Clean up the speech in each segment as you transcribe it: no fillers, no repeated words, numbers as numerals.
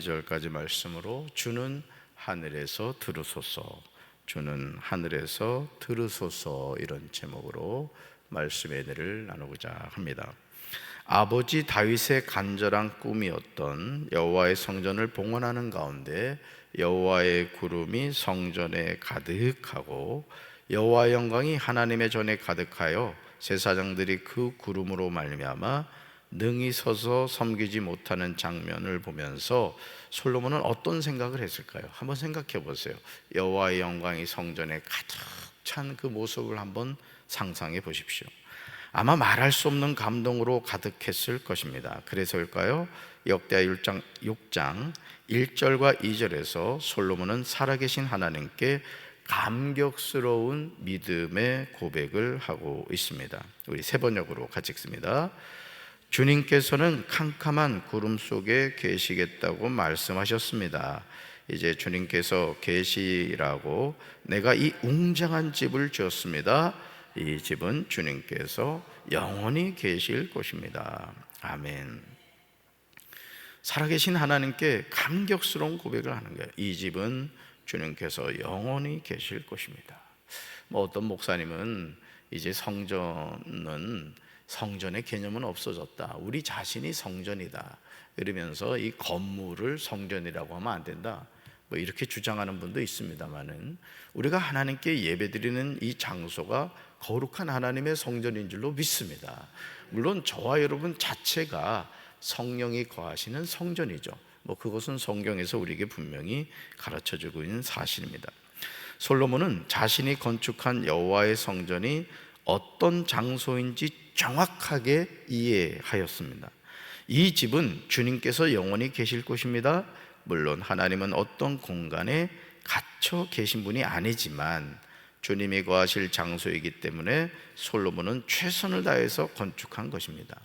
2절까지 말씀으로 주는 하늘에서 들으소서, 주는 하늘에서 들으소서, 이런 제목으로 말씀의 은혜를 나누고자 합니다. 아버지 다윗의 간절한 꿈이었던 여호와의 성전을 봉헌하는 가운데 여호와의 구름이 성전에 가득하고 여호와의 영광이 하나님의 전에 가득하여 제사장들이 그 구름으로 말미암아 능히 서서 섬기지 못하는 장면을 보면서 솔로몬은 어떤 생각을 했을까요? 한번 생각해 보세요. 여호와의 영광이 성전에 가득 찬 그 모습을 한번 상상해 보십시오. 아마 말할 수 없는 감동으로 가득했을 것입니다. 그래서일까요? 역대하 6장 1절과 2절에서 솔로몬은 살아계신 하나님께 감격스러운 믿음의 고백을 하고 있습니다. 우리 세 번역으로 같이 읽습니다. 주님께서는 캄캄한 구름 속에 계시겠다고 말씀하셨습니다. 이제 주님께서 계시라고, 내가 이 웅장한 집을 지었습니다. 이 집은 주님께서 영원히 계실 곳입니다. 아멘. 살아계신 하나님께 감격스러운 고백을 하는 거예요. 이 집은 주님께서 영원히 계실 곳입니다. 어떤 목사님은 이제 성전의 개념은 없어졌다, 우리 자신이 성전이다, 이러면서 이 건물을 성전이라고 하면 안 된다, 이렇게 주장하는 분도 있습니다만은, 우리가 하나님께 예배드리는 이 장소가 거룩한 하나님의 성전인 줄로 믿습니다. 물론 저와 여러분 자체가 성령이 거하시는 성전이죠. 그것은 성경에서 우리에게 분명히 가르쳐주고 있는 사실입니다. 솔로몬은 자신이 건축한 여호와의 성전이 어떤 장소인지 정확하게 이해하였습니다. 이 집은 주님께서 영원히 계실 곳입니다. 물론 하나님은 어떤 공간에 갇혀 계신 분이 아니지만 주님이 거하실 장소이기 때문에 솔로몬은 최선을 다해서 건축한 것입니다.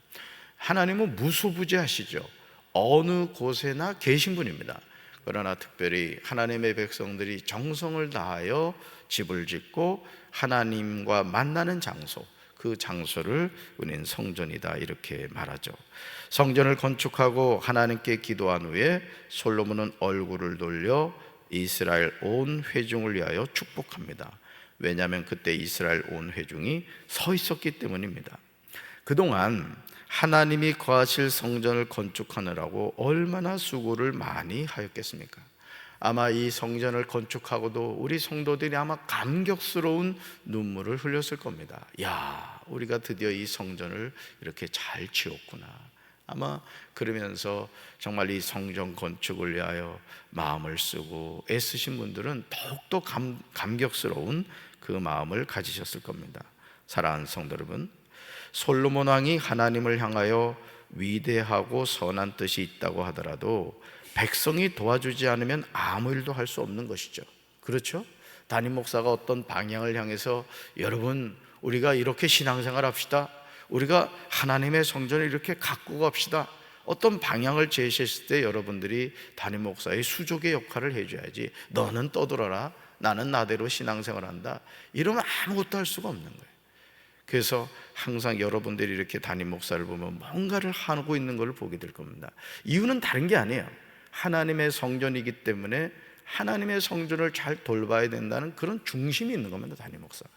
하나님은 무소부재하시죠. 어느 곳에나 계신 분입니다. 그러나 특별히 하나님의 백성들이 정성을 다하여 집을 짓고 하나님과 만나는 장소, 그 장소를 우리는 성전이다, 이렇게 말하죠. 성전을 건축하고 하나님께 기도한 후에 솔로몬은 얼굴을 돌려 이스라엘 온 회중을 위하여 축복합니다. 왜냐하면 그때 이스라엘 온 회중이 서 있었기 때문입니다. 그동안 하나님이 거하실 성전을 건축하느라고 얼마나 수고를 많이 하였겠습니까? 아마 이 성전을 건축하고도 우리 성도들이 아마 감격스러운 눈물을 흘렸을 겁니다. 야, 우리가 드디어 이 성전을 이렇게 잘 지었구나. 아마 그러면서 정말 이 성전 건축을 위하여 마음을 쓰고 애쓰신 분들은 더욱더 감격스러운 그 마음을 가지셨을 겁니다. 사랑하는 성도 여러분, 솔로몬 왕이 하나님을 향하여 위대하고 선한 뜻이 있다고 하더라도 백성이 도와주지 않으면 아무 일도 할 수 없는 것이죠. 그렇죠? 담임 목사가 어떤 방향을 향해서, 여러분 우리가 이렇게 신앙생활 합시다, 우리가 하나님의 성전을 이렇게 가꾸고 갑시다, 어떤 방향을 제시했을 때 여러분들이 담임 목사의 수족의 역할을 해줘야지, 너는 떠들어라, 나는 나대로 신앙생활한다, 이러면 아무것도 할 수가 없는 거예요. 그래서 항상 여러분들이 이렇게 담임 목사를 보면 뭔가를 하고 있는 걸 보게 될 겁니다. 이유는 다른 게 아니에요. 하나님의 성전이기 때문에 하나님의 성전을 잘 돌봐야 된다는 그런 중심이 있는 겁니다, 담임 목사가.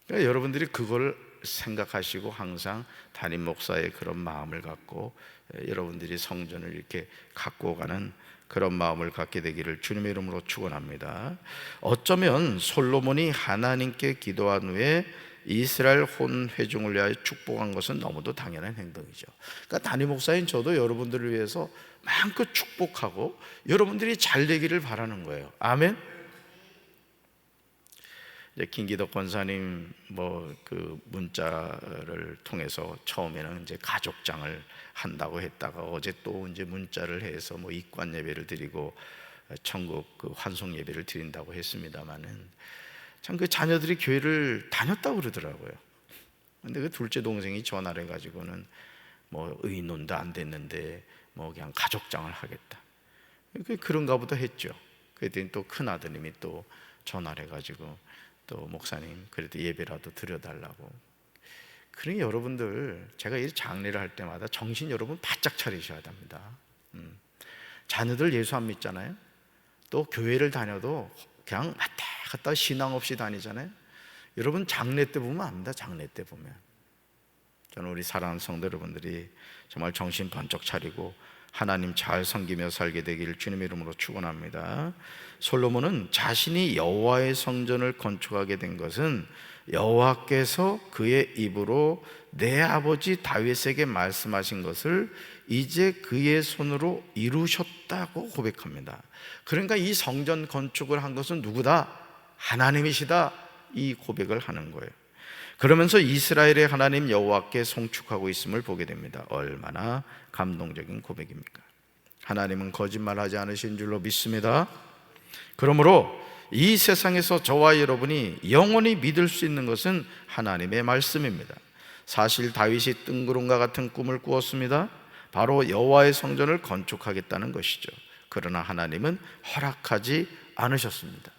그러니까 여러분들이 그걸 생각하시고 항상 담임 목사의 그런 마음을 갖고 여러분들이 성전을 이렇게 갖고 가는 그런 마음을 갖게 되기를 주님의 이름으로 축원합니다. 어쩌면 솔로몬이 하나님께 기도한 후에 이스라엘 온 회중을 위하여 축복한 것은 너무도 당연한 행동이죠. 그러니까 담임 목사인 저도 여러분들을 위해서 마음껏 축복하고 여러분들이 잘 되기를 바라는 거예요. 아멘. 이제 김기덕 권사님 그 문자를 통해서 처음에는 이제 가족장을 한다고 했다가 어제 또 이제 문자를 해서 입관 예배를 드리고 천국 그 환송 예배를 드린다고 했습니다만은, 참 그 자녀들이 교회를 다녔다고 그러더라고요. 근데 그 둘째 동생이 전화를 해가지고는 의논도 안 됐는데 그냥 가족장을 하겠다, 그런가 보다 했죠. 그랬더니 또 큰 아드님이 또 전화를 해가지고 또 목사님 그래도 예배라도 드려달라고. 그러니 여러분들, 제가 이 장례를 할 때마다 정신 여러분 바짝 차리셔야 됩니다. 자녀들 예수 안 믿잖아요. 또 교회를 다녀도 그냥 왔다 갔다 신앙 없이 다니잖아요. 여러분 장례 때 보면 압니다. 장례 때 보면. 저는 우리 사랑하는 성도 여러분들이 정말 정신 번쩍 차리고 하나님 잘 섬기며 살게 되길 주님의 이름으로 축원합니다. 솔로몬은 자신이 여호와의 성전을 건축하게 된 것은 여호와께서 그의 입으로 내 아버지 다윗에게 말씀하신 것을 이제 그의 손으로 이루셨다고 고백합니다. 그러니까 이 성전 건축을 한 것은 누구다? 하나님이시다. 이 고백을 하는 거예요. 그러면서 이스라엘의 하나님 여호와께 송축하고 있음을 보게 됩니다. 얼마나 감동적인 고백입니까? 하나님은 거짓말하지 않으신 줄로 믿습니다. 그러므로 이 세상에서 저와 여러분이 영원히 믿을 수 있는 것은 하나님의 말씀입니다. 사실 다윗이 뜬구름과 같은 꿈을 꾸었습니다. 바로 여호와의 성전을 건축하겠다는 것이죠. 그러나 하나님은 허락하지 않으셨습니다.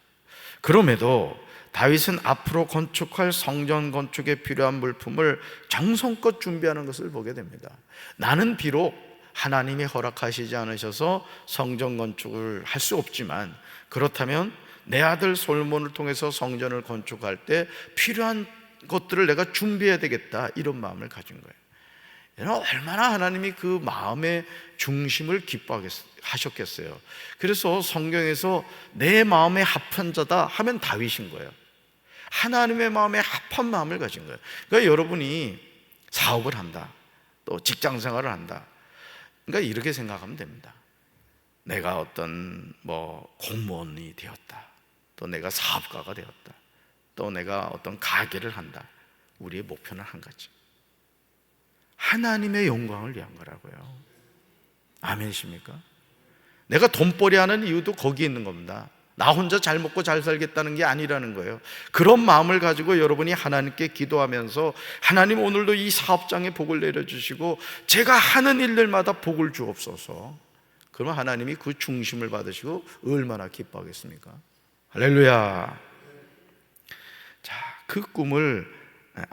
그럼에도 다윗은 앞으로 건축할 성전 건축에 필요한 물품을 정성껏 준비하는 것을 보게 됩니다. 나는 비록 하나님이 허락하시지 않으셔서 성전 건축을 할 수 없지만, 그렇다면 내 아들 솔로몬을 통해서 성전을 건축할 때 필요한 것들을 내가 준비해야 되겠다, 이런 마음을 가진 거예요. 얼마나 하나님이 그 마음의 중심을 기뻐하셨겠어요. 그래서 성경에서 내 마음에 합한 자다 하면 다윗인 거예요. 하나님의 마음에 합한 마음을 가진 거예요. 그러니까 여러분이 사업을 한다, 또 직장 생활을 한다, 그러니까 이렇게 생각하면 됩니다. 내가 어떤 공무원이 되었다, 또 내가 사업가가 되었다, 또 내가 어떤 가게를 한다. 우리의 목표는 한 가지, 하나님의 영광을 위한 거라고요. 아멘이십니까? 내가 돈벌이 하는 이유도 거기에 있는 겁니다. 나 혼자 잘 먹고 잘 살겠다는 게 아니라는 거예요. 그런 마음을 가지고 여러분이 하나님께 기도하면서, 하나님 오늘도 이 사업장에 복을 내려주시고 제가 하는 일들마다 복을 주옵소서. 그러면 하나님이 그 중심을 받으시고 얼마나 기뻐하겠습니까? 할렐루야. 자, 그 꿈을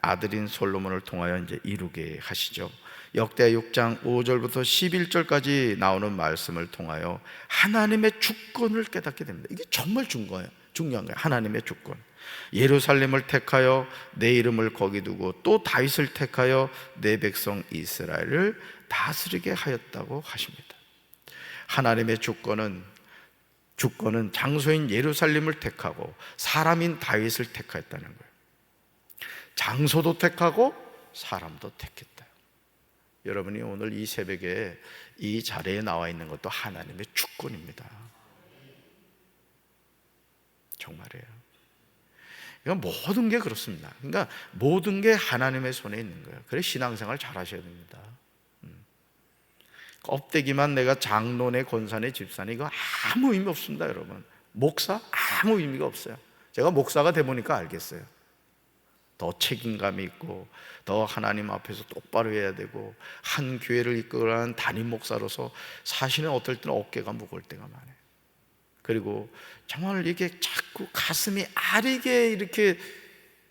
아들인 솔로몬을 통하여 이제 이루게 하시죠. 역대하 6장 5절부터 11절까지 나오는 말씀을 통하여 하나님의 주권을 깨닫게 됩니다. 이게 정말 중요한 거예요. 하나님의 주권. 예루살렘을 택하여 내 이름을 거기 두고 또 다윗을 택하여 내 백성 이스라엘을 다스리게 하였다고 하십니다. 하나님의 주권은 장소인 예루살렘을 택하고 사람인 다윗을 택하였다는 거예요. 장소도 택하고 사람도 택했다. 여러분이 오늘 이 새벽에 이 자리에 나와 있는 것도 하나님의 주권입니다. 정말이에요. 그러니까 모든 게 그렇습니다. 그러니까 모든 게 하나님의 손에 있는 거예요. 그래 신앙생활 잘 하셔야 됩니다. 껍데기만 내가 장로네, 권사네, 집사네, 이거 아무 의미 없습니다. 여러분, 목사 아무 의미가 없어요. 제가 목사가 돼 보니까 알겠어요. 더 책임감이 있고 더 하나님 앞에서 똑바로 해야 되고, 한 교회를 이끌어가는 담임 목사로서 사실은 어떨 때는 어깨가 무거울 때가 많아요. 그리고 정말 이게 자꾸 가슴이 아리게 이렇게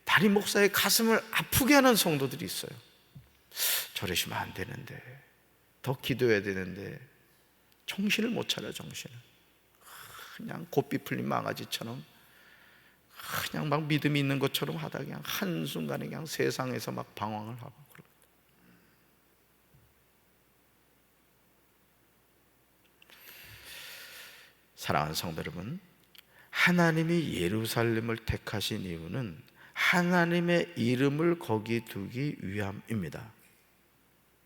담임 목사의 가슴을 아프게 하는 성도들이 있어요. 저러시면 안 되는데, 더 기도해야 되는데 정신을 못 차려. 정신을 그냥 고삐 풀린 망아지처럼 그냥 막 믿음이 있는 것처럼 하다 그냥 한순간에 그냥 세상에서 막 방황을 하고 그럽니다. 사랑하는 성도 여러분, 하나님이 예루살렘을 택하신 이유는 하나님의 이름을 거기 두기 위함입니다.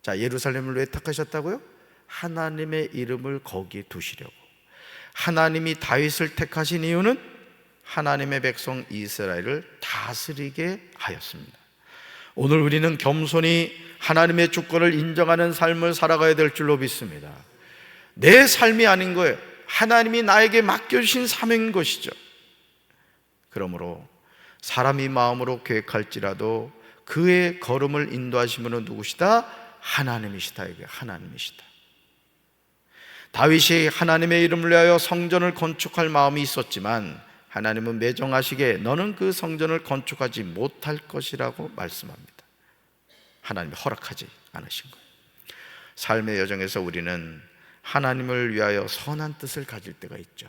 자, 예루살렘을 왜 택하셨다고요? 하나님의 이름을 거기 두시려고. 하나님이 다윗을 택하신 이유는 하나님의 백성 이스라엘을 다스리게 하였습니다. 오늘 우리는 겸손히 하나님의 주권을 인정하는 삶을 살아가야 될 줄로 믿습니다. 내 삶이 아닌 거예요. 하나님이 나에게 맡겨주신 사명인 것이죠. 그러므로 사람이 마음으로 계획할지라도 그의 걸음을 인도하시는 분은 누구시다? 하나님이시다. 이게 하나님이시다. 다윗이 하나님의 이름을 위하여 성전을 건축할 마음이 있었지만 하나님은 매정하시게 너는 그 성전을 건축하지 못할 것이라고 말씀합니다. 하나님이 허락하지 않으신 거예요. 삶의 여정에서 우리는 하나님을 위하여 선한 뜻을 가질 때가 있죠.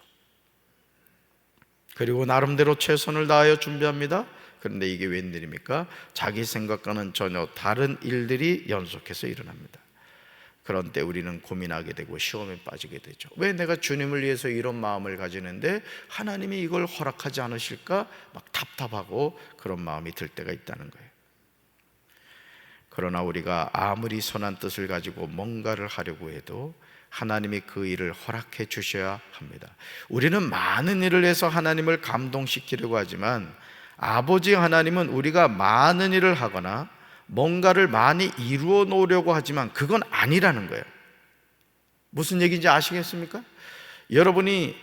그리고 나름대로 최선을 다하여 준비합니다. 그런데 이게 웬일입니까? 자기 생각과는 전혀 다른 일들이 연속해서 일어납니다. 그런 때 우리는 고민하게 되고 시험에 빠지게 되죠. 왜 내가 주님을 위해서 이런 마음을 가지는데 하나님이 이걸 허락하지 않으실까? 막 답답하고 그런 마음이 들 때가 있다는 거예요. 그러나 우리가 아무리 선한 뜻을 가지고 뭔가를 하려고 해도 하나님이 그 일을 허락해 주셔야 합니다. 우리는 많은 일을 해서 하나님을 감동시키려고 하지만 아버지 하나님은 우리가 많은 일을 하거나 뭔가를 많이 이루어 놓으려고 하지만 그건 아니라는 거예요. 무슨 얘기인지 아시겠습니까? 여러분이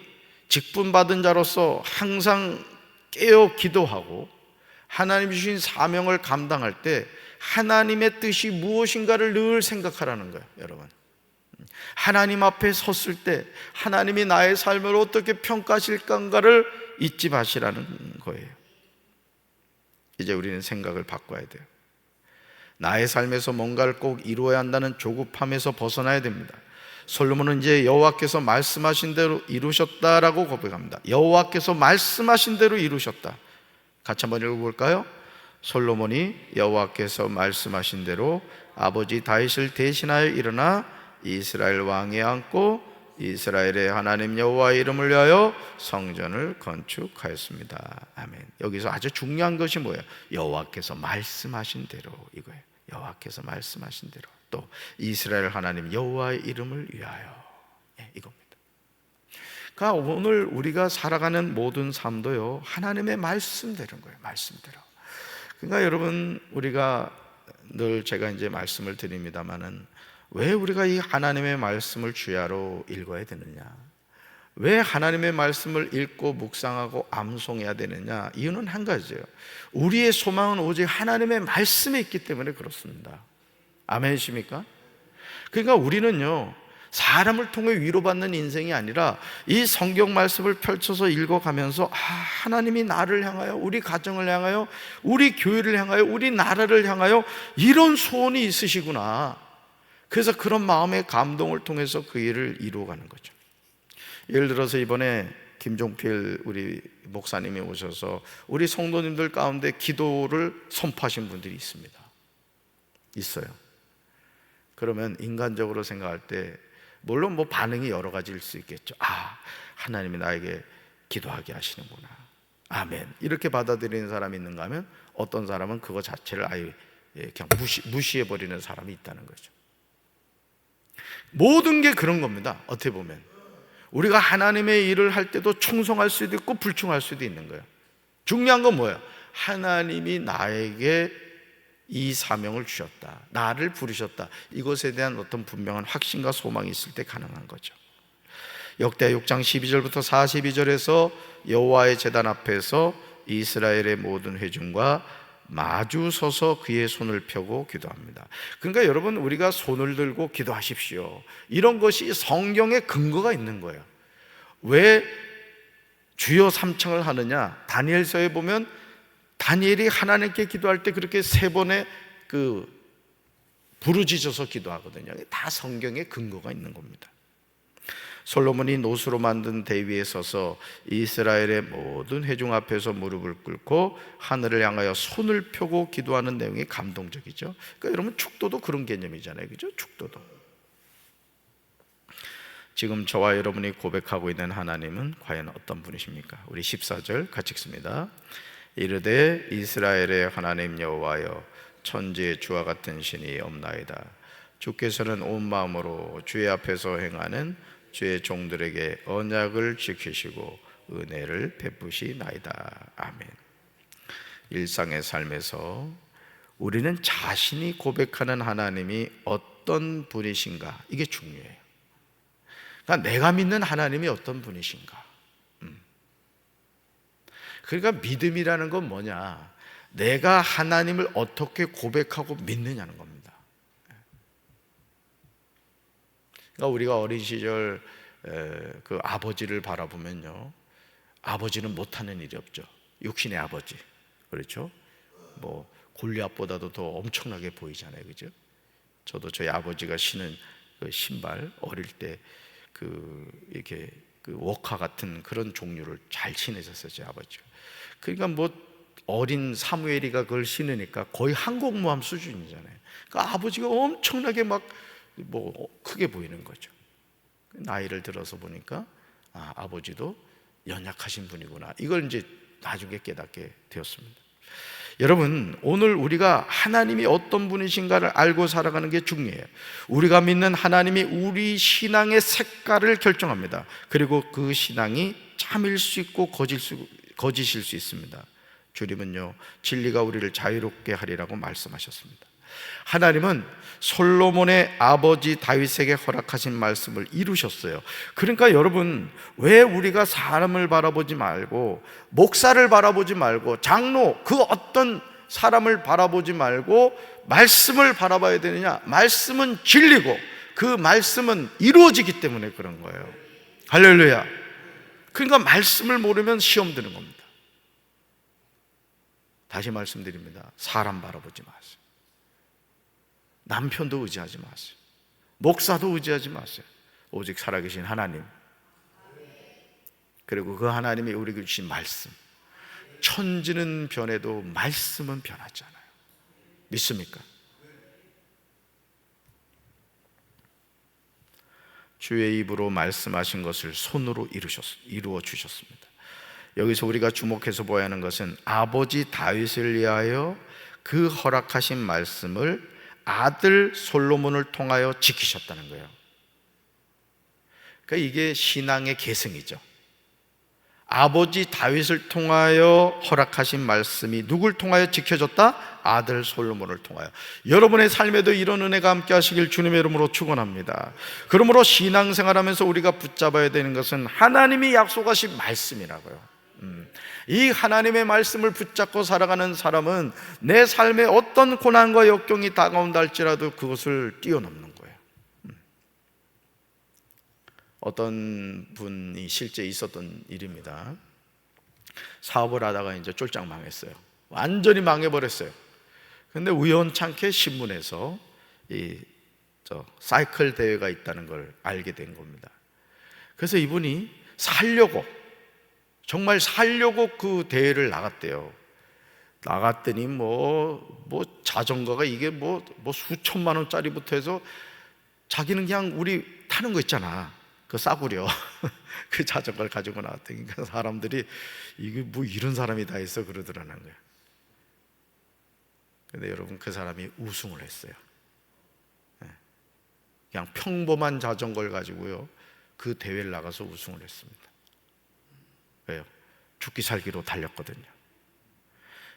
직분 받은 자로서 항상 깨어 기도하고 하나님 주신 사명을 감당할 때 하나님의 뜻이 무엇인가를 늘 생각하라는 거예요. 여러분, 하나님 앞에 섰을 때 하나님이 나의 삶을 어떻게 평가하실까를 잊지 마시라는 거예요. 이제 우리는 생각을 바꿔야 돼요. 나의 삶에서 뭔가를 꼭 이루어야 한다는 조급함에서 벗어나야 됩니다. 솔로몬은 이제 여호와께서 말씀하신 대로 이루셨다라고 고백합니다. 여호와께서 말씀하신 대로 이루셨다. 같이 한번 읽어볼까요? 솔로몬이 여호와께서 말씀하신 대로 아버지 다윗을 대신하여 일어나 이스라엘 왕에 앉고 이스라엘의 하나님 여호와의 이름을 위하여 성전을 건축하였습니다. 아멘. 여기서 아주 중요한 것이 뭐예요? 여호와께서 말씀하신 대로, 이거예요. 여호와께서 말씀하신 대로, 또 이스라엘 하나님 여호와의 이름을 위하여, 이겁니다. 그러니까 오늘 우리가 살아가는 모든 삶도요, 하나님의 말씀대로인 거예요. 말씀대로. 그러니까 여러분, 우리가 늘 제가 이제 말씀을 드립니다마는 왜 우리가 이 하나님의 말씀을 주야로 읽어야 되느냐, 왜 하나님의 말씀을 읽고 묵상하고 암송해야 되느냐, 이유는 한 가지예요. 우리의 소망은 오직 하나님의 말씀에 있기 때문에 그렇습니다. 아멘이십니까? 그러니까 우리는요, 사람을 통해 위로받는 인생이 아니라 이 성경 말씀을 펼쳐서 읽어가면서 하나님이 나를 향하여, 우리 가정을 향하여, 우리 교회를 향하여, 우리 나라를 향하여 이런 소원이 있으시구나. 그래서 그런 마음의 감동을 통해서 그 일을 이루어가는 거죠. 예를 들어서 이번에 김종필 우리 목사님이 오셔서 우리 성도님들 가운데 기도를 선포하신 분들이 있어요. 그러면 인간적으로 생각할 때 물론 뭐 반응이 여러 가지일 수 있겠죠. 하나님이 나에게 기도하게 하시는구나, 아멘, 이렇게 받아들이는 사람이 있는가 하면 어떤 사람은 그거 자체를 아예 그냥 무시해버리는 사람이 있다는 거죠. 모든 게 그런 겁니다. 어떻게 보면 우리가 하나님의 일을 할 때도 충성할 수도 있고 불충할 수도 있는 거예요. 중요한 건 뭐예요? 하나님이 나에게 이 사명을 주셨다, 나를 부르셨다, 이것에 대한 어떤 분명한 확신과 소망이 있을 때 가능한 거죠. 역대하 6장 12절부터 42절에서 여호와의 제단 앞에서 이스라엘의 모든 회중과 마주 서서 그의 손을 펴고 기도합니다. 그러니까 여러분, 우리가 손을 들고 기도하십시오, 이런 것이 성경에 근거가 있는 거예요. 왜 주여 삼창을 하느냐? 다니엘서에 보면 다니엘이 하나님께 기도할 때 그렇게 3번의 부르짖어서 기도하거든요. 다 성경에 근거가 있는 겁니다. 솔로몬이 노수로 만든 대 위에 서서 이스라엘의 모든 회중 앞에서 무릎을 꿇고 하늘을 향하여 손을 펴고 기도하는 내용이 감동적이죠. 그러니까 여러분, 축도도 그런 개념이잖아요, 그죠? 축도도. 지금 저와 여러분이 고백하고 있는 하나님은 과연 어떤 분이십니까? 우리 14절 같이 읽습니다. 이르되 이스라엘의 하나님 여호와여, 천지의 주와 같은 신이 없나이다. 주께서는 온 마음으로 주의 앞에서 행하는 주의 종들에게 언약을 지키시고 은혜를 베푸시나이다. 아멘. 일상의 삶에서 우리는 자신이 고백하는 하나님이 어떤 분이신가, 이게 중요해요. 그러니까 내가 믿는 하나님이 어떤 분이신가. 그러니까 믿음이라는 건 뭐냐? 내가 하나님을 어떻게 고백하고 믿느냐는 겁니다. 그러니까 우리가 어린 시절 그 아버지를 바라보면요, 아버지는 못하는 일이 없죠. 육신의 아버지, 그렇죠? 뭐 골리앗보다도 더 엄청나게 보이잖아요, 그죠? 저도 저희 아버지가 신은 그 신발, 어릴 때 이렇게 워커 같은 그런 종류를 잘 신으셨어요, 제 아버지가. 그러니까 뭐 어린 사무엘이가 그걸 신으니까 거의 항공모함 수준이잖아요. 그러니까 아버지가 엄청나게 막 뭐 크게 보이는 거죠. 나이를 들어서 보니까 아버지도 연약하신 분이구나, 이걸 이제 나중에 깨닫게 되었습니다. 여러분, 오늘 우리가 하나님이 어떤 분이신가를 알고 살아가는 게 중요해요. 우리가 믿는 하나님이 우리 신앙의 색깔을 결정합니다. 그리고 그 신앙이 참일 수 있고 거짓일 수 있습니다. 주님은요, 진리가 우리를 자유롭게 하리라고 말씀하셨습니다. 하나님은 솔로몬의 아버지 다윗에게 허락하신 말씀을 이루셨어요. 그러니까 여러분, 왜 우리가 사람을 바라보지 말고, 목사를 바라보지 말고, 장로 그 어떤 사람을 바라보지 말고 말씀을 바라봐야 되느냐? 말씀은 진리고 그 말씀은 이루어지기 때문에 그런 거예요. 할렐루야. 그러니까 말씀을 모르면 시험 드는 겁니다. 다시 말씀드립니다. 사람 바라보지 마세요. 남편도 의지하지 마세요. 목사도 의지하지 마세요. 오직 살아계신 하나님, 그리고 그 하나님이 우리에게 주신 말씀. 천지는 변해도 말씀은 변하지 않아요. 믿습니까? 주의 입으로 말씀하신 것을 손으로 이루어 주셨습니다. 여기서 우리가 주목해서 보아야 하는 것은 아버지 다윗을 위하여 그 허락하신 말씀을 아들 솔로몬을 통하여 지키셨다는 거예요. 그러니까 이게 신앙의 계승이죠. 아버지 다윗을 통하여 허락하신 말씀이 누굴 통하여 지켜졌다? 아들 솔로몬을 통하여. 여러분의 삶에도 이런 은혜가 함께 하시길 주님의 이름으로 축원합니다. 그러므로 신앙생활하면서 우리가 붙잡아야 되는 것은 하나님이 약속하신 말씀이라고요. 이 하나님의 말씀을 붙잡고 살아가는 사람은 내 삶에 어떤 고난과 역경이 다가온다 할지라도 그것을 뛰어넘는 거예요. 어떤 분이 실제 있었던 일입니다. 사업을 하다가 이제 쫄짝 망했어요. 완전히 망해버렸어요. 근데 우연찮게 신문에서 사이클 대회가 있다는 걸 알게 된 겁니다. 그래서 이분이 정말 살려고 그 대회를 나갔대요. 나갔더니 자전거가 이게 수천만 원짜리부터 해서 자기는 그냥 우리 타는 거 있잖아, 그 싸구려 그 자전거를 가지고 나왔더니 그러니까 사람들이 이게 이런 사람이 다 있어 그러더라는 거예요. 근데 여러분, 그 사람이 우승을 했어요. 그냥 평범한 자전거를 가지고요, 그 대회를 나가서 우승을 했습니다. 왜요? 죽기 살기로 달렸거든요.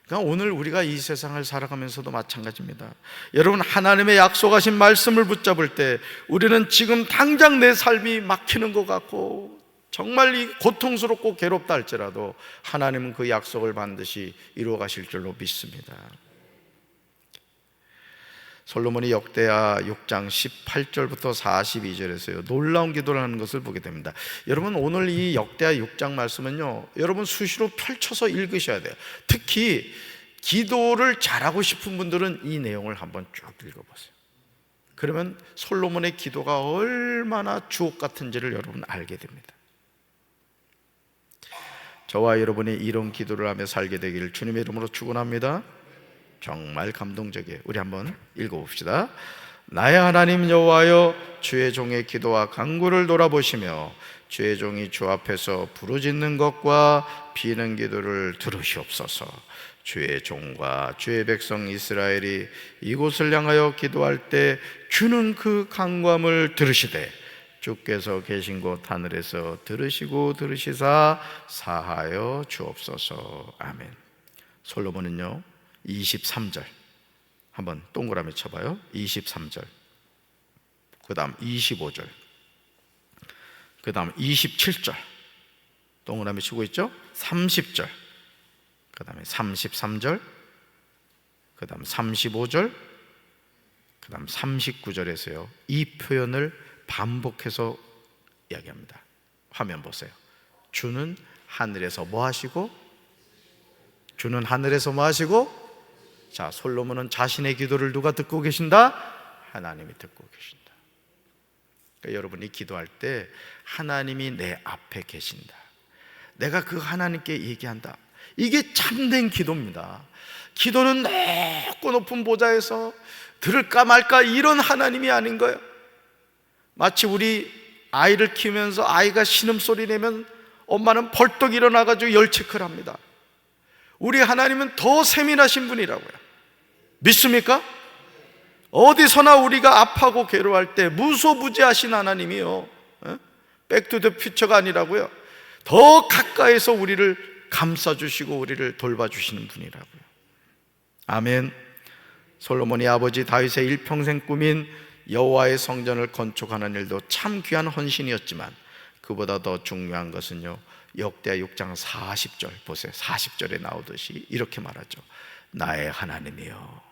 그러니까 오늘 우리가 이 세상을 살아가면서도 마찬가지입니다. 여러분, 하나님의 약속하신 말씀을 붙잡을 때 우리는 지금 당장 내 삶이 막히는 것 같고 정말 고통스럽고 괴롭다 할지라도 하나님은 그 약속을 반드시 이루어 가실 줄로 믿습니다. 솔로몬이 역대하 6장 18절부터 42절에서요 놀라운 기도를 하는 것을 보게 됩니다. 여러분, 오늘 이 역대하 6장 말씀은요, 여러분 수시로 펼쳐서 읽으셔야 돼요. 특히 기도를 잘하고 싶은 분들은 이 내용을 한번 쭉 읽어보세요. 그러면 솔로몬의 기도가 얼마나 주옥 같은지를 여러분 알게 됩니다. 저와 여러분이 이런 기도를 하며 살게 되기를 주님의 이름으로 축원합니다. 정말 감동적이에요. 우리 한번 읽어봅시다. 나의 하나님 여호와여, 주의 종의 기도와 간구를 돌아보시며 주의 종이 주 앞에서 부르짖는 것과 비는 기도를 들으시옵소서. 주의 종과 주의 백성 이스라엘이 이곳을 향하여 기도할 때 주는 그 간구함을 들으시되 주께서 계신 곳 하늘에서 들으시고 들으시사 사하여 주옵소서. 아멘. 솔로몬은요 23절 한번 동그라미 쳐봐요. 23절, 그 다음 25절, 그 다음 27절 동그라미 치고 있죠? 30절, 그 다음에 33절, 그 다음 35절, 그 다음 39절에서요 이 표현을 반복해서 이야기합니다. 화면 보세요. 주는 하늘에서 뭐 하시고? 주는 하늘에서 뭐 하시고? 자, 솔로몬은 자신의 기도를 누가 듣고 계신다? 하나님이 듣고 계신다. 그러니까 여러분이 기도할 때 하나님이 내 앞에 계신다, 내가 그 하나님께 얘기한다, 이게 참된 기도입니다. 기도는 높고 높은 보좌에서 들을까 말까 이런 하나님이 아닌 거예요. 마치 우리 아이를 키우면서 아이가 신음소리 내면 엄마는 벌떡 일어나가지고 열 체크를 합니다. 우리 하나님은 더 세밀하신 분이라고요. 믿습니까? 어디서나 우리가 아파하고 괴로워할 때 무소부지하신 하나님이요, 백투더퓨처가 아니라고요. 더 가까이서 우리를 감싸주시고 우리를 돌봐주시는 분이라고요. 아멘. 솔로몬이 아버지 다윗의 일평생 꿈인 여호와의 성전을 건축하는 일도 참 귀한 헌신이었지만 그보다 더 중요한 것은요, 역대하 6장 40절 보세요. 40절에 나오듯이 이렇게 말하죠. 나의 하나님이여,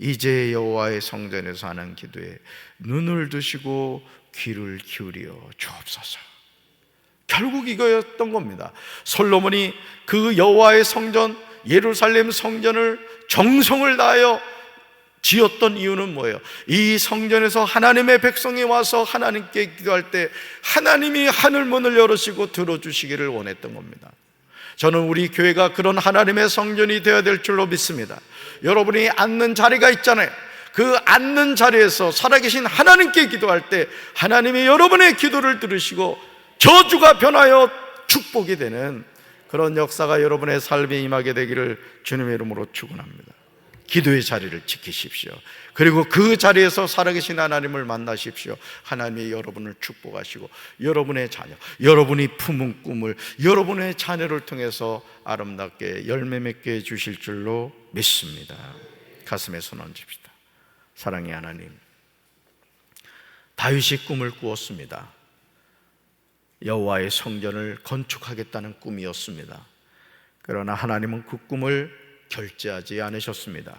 이제 여호와의 성전에서 하는 기도에 눈을 두시고 귀를 기울여 주옵소서. 결국 이거였던 겁니다. 솔로몬이 그 여호와의 성전, 예루살렘 성전을 정성을 다하여 지었던 이유는 뭐예요? 이 성전에서 하나님의 백성이 와서 하나님께 기도할 때 하나님이 하늘문을 열으시고 들어주시기를 원했던 겁니다. 저는 우리 교회가 그런 하나님의 성전이 되어야 될 줄로 믿습니다. 여러분이 앉는 자리가 있잖아요. 그 앉는 자리에서 살아계신 하나님께 기도할 때 하나님이 여러분의 기도를 들으시고 저주가 변하여 축복이 되는 그런 역사가 여러분의 삶에 임하게 되기를 주님의 이름으로 축원합니다. 기도의 자리를 지키십시오. 그리고 그 자리에서 살아계신 하나님을 만나십시오. 하나님이 여러분을 축복하시고 여러분의 자녀, 여러분이 품은 꿈을 여러분의 자녀를 통해서 아름답게 열매 맺게 해주실 줄로 믿습니다. 가슴에 손 얹읍시다. 사랑의 하나님, 다윗이 꿈을 꾸었습니다. 여호와의 성전을 건축하겠다는 꿈이었습니다. 그러나 하나님은 그 꿈을 결제하지 않으셨습니다.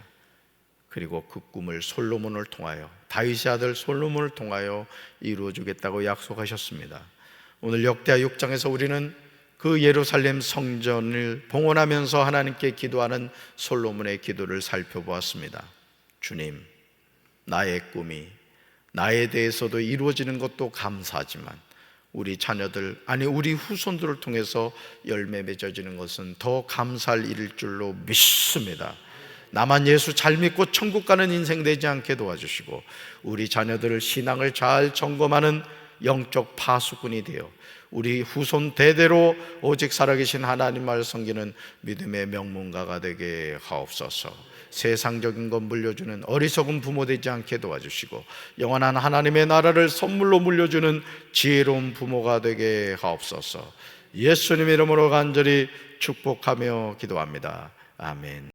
그리고 그 꿈을 솔로몬을 통하여, 다윗의 아들 솔로몬을 통하여 이루어주겠다고 약속하셨습니다. 오늘 역대하 6장에서 우리는 그 예루살렘 성전을 봉헌하면서 하나님께 기도하는 솔로몬의 기도를 살펴보았습니다. 주님, 나의 꿈이 나에 대해서도 이루어지는 것도 감사하지만 우리 자녀들, 아니 우리 후손들을 통해서 열매 맺어지는 것은 더 감사할 일일 줄로 믿습니다. 나만 예수 잘 믿고 천국 가는 인생 되지 않게 도와주시고 우리 자녀들을 신앙을 잘 점검하는 영적 파수꾼이 되어 우리 후손 대대로 오직 살아계신 하나님을 섬기는 믿음의 명문가가 되게 하옵소서. 세상적인 것 물려주는 어리석은 부모 되지 않게 도와주시고 영원한 하나님의 나라를 선물로 물려주는 지혜로운 부모가 되게 하옵소서. 예수님의 이름으로 간절히 축복하며 기도합니다. 아멘.